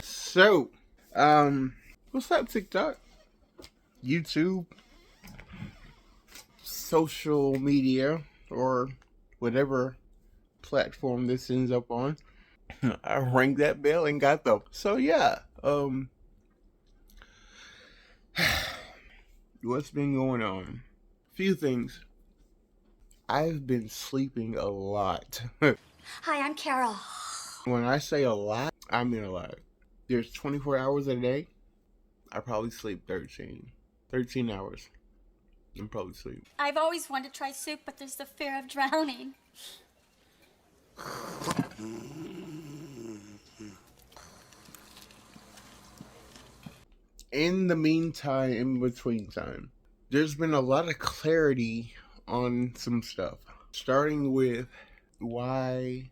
So, what's up, TikTok, YouTube, social media, or whatever platform this ends up on? I rang that bell and got them. So yeah, what's been going on? Few things. I've been sleeping a lot. Hi, I'm Carol. When I say a lot, I mean a lot. There's 24 hours a day. I probably sleep 13 hours. I'm probably sleep. I've always wanted to try soup, but there's the fear of drowning. In the meantime, in between time, there's been a lot of clarity on some stuff. Starting with why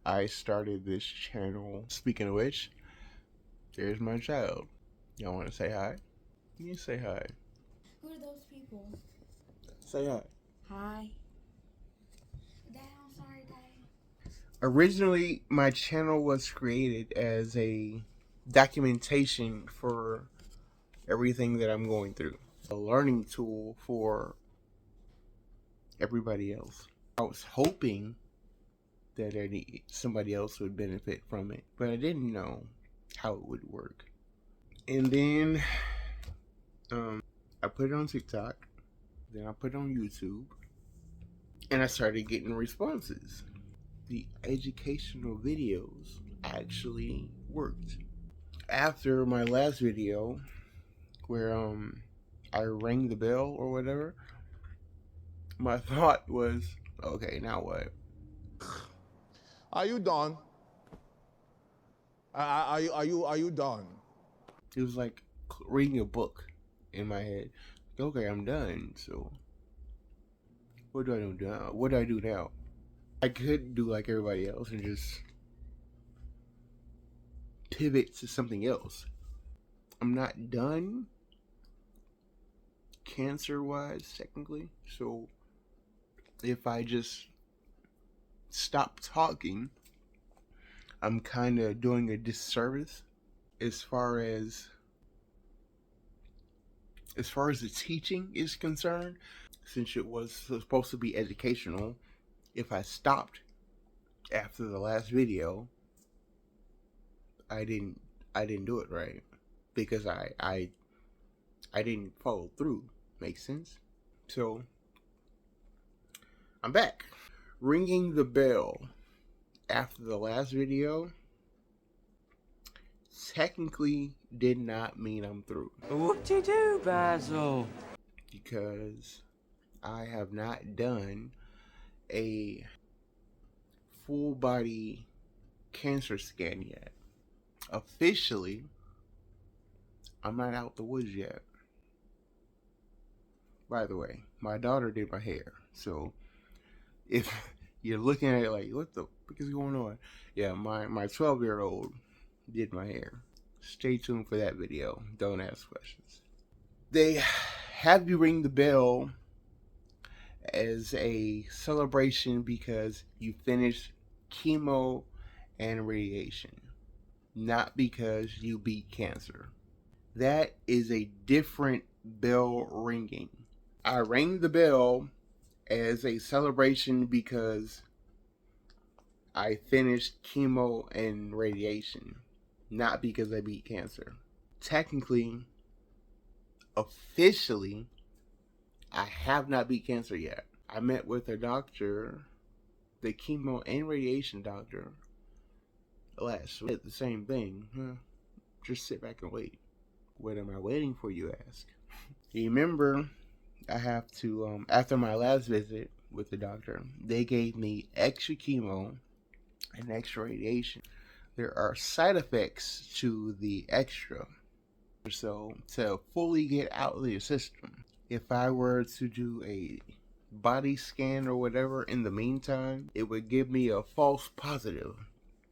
I started this channel. Speaking of which, there's my child. Y'all want to say hi? You say hi. Who are those people? Say hi. Hi. Dad, I'm sorry, Dad. Originally, my channel was created as a documentation for everything that I'm going through. A learning tool for everybody else. I was hoping that somebody else would benefit from it, but I didn't know how it would work. And then I put it on TikTok, then I put it on YouTube, and I started getting responses. The educational videos actually worked. After my last video, where I rang the bell or whatever, my thought was, okay, now what? Are you done? Are you done? It was like reading a book in my head. Okay, I'm done. So what do I do now? What do I do now? I could do like everybody else and just pivot to something else. I'm not done cancer wise, technically. So if I just stop talking, I'm kind of doing a disservice as far as the teaching is concerned, since it was supposed to be educational. If I stopped after the last video, I didn't do it right, because I didn't follow through. Makes sense? So I'm back. Ringing the bell after the last video technically did not mean I'm through. Whoop-de-doo, Basil. Because I have not done a full body cancer scan yet. Officially, I'm not out the woods yet. By the way, my daughter did my hair, so if you're looking at it like, what the fuck is going on? Yeah, my 12-year-old did my hair. Stay tuned for that video. Don't ask questions. They have you ring the bell as a celebration because you finished chemo and radiation, not because you beat cancer. That is a different bell ringing. I rang the bell as a celebration because I finished chemo and radiation, not because I beat cancer. Technically, officially, I have not beat cancer yet. I met with a doctor, the chemo and radiation doctor, last week. The same thing. Just sit back and wait. What am I waiting for, you ask? You remember, I have to, after my last visit with the doctor, they gave me extra chemo and extra radiation. There are side effects to the extra. So, to fully get out of your system, if I were to do a body scan or whatever in the meantime, it would give me a false positive,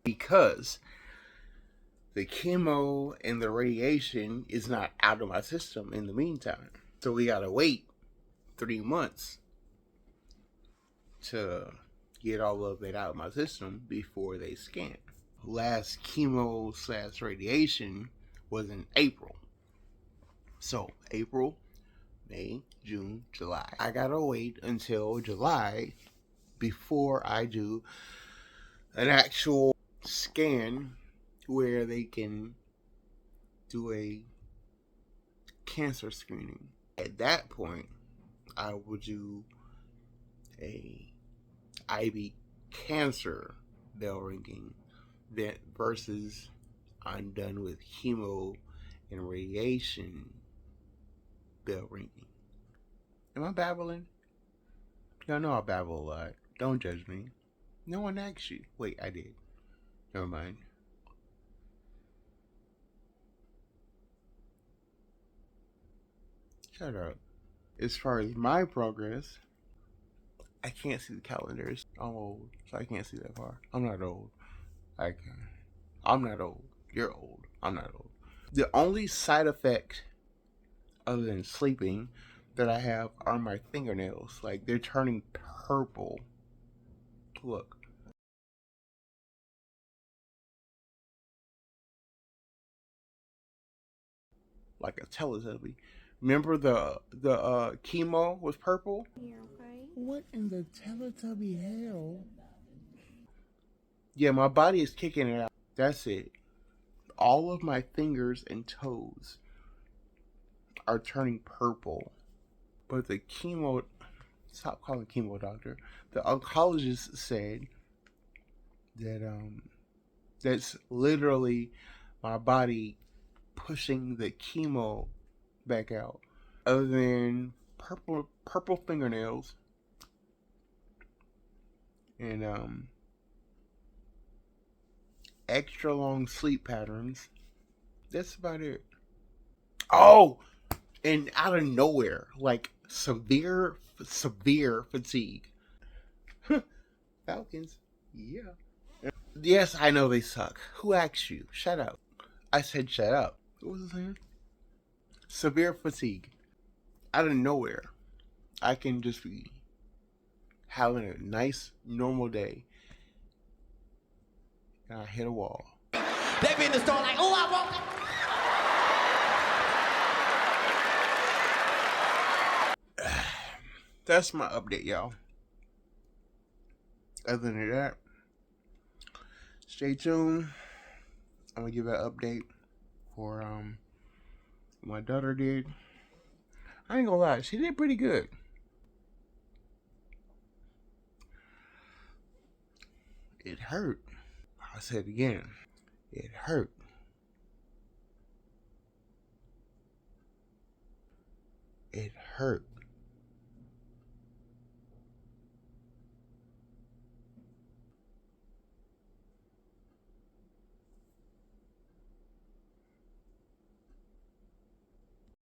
because the chemo and the radiation is not out of my system in the meantime. So we gotta wait 3 months to get all of it out of my system before they scan. last chemo/radiation was in April. So April, May, June, July. I gotta wait until July before I do an actual scan where they can do a cancer screening. At that point, I will do a IB cancer bell ringing that versus I'm done with chemo and radiation bell ringing. Am I babbling? Y'all know I babble a lot. Don't judge me. No one asked you. Wait, I did. Never mind. Shut up. As far as my progress, I can't see the calendars. I'm old, so I can't see that far. I'm not old. I'm not old. You're old. I'm not old. The only side effect other than sleeping that I have are my fingernails. Like, they're turning purple. Look. Like a Teletubby. Remember the chemo was purple? Yeah, okay. What in the Teletubby hell? Yeah, my body is kicking it out. That's it. All of my fingers and toes are turning purple. But the chemo... Stop calling chemo doctor. The oncologist said that that's literally my body pushing the chemo back out. Other than purple fingernails and extra long sleep patterns, that's about it. Oh, and out of nowhere, like severe fatigue. Falcons, yeah. Yes, I know they suck. Who asked you? Shut up. I said shut up. What was I saying? Severe fatigue. Out of nowhere, I can just be having a nice, normal day, and I hit a wall. They be in the store like, oh, I want that. That's my update, y'all. Other than that, stay tuned. I'm gonna give an update for my daughter did. I ain't gonna lie, she did pretty good. It hurt. I'll say it again. It hurt. It hurt.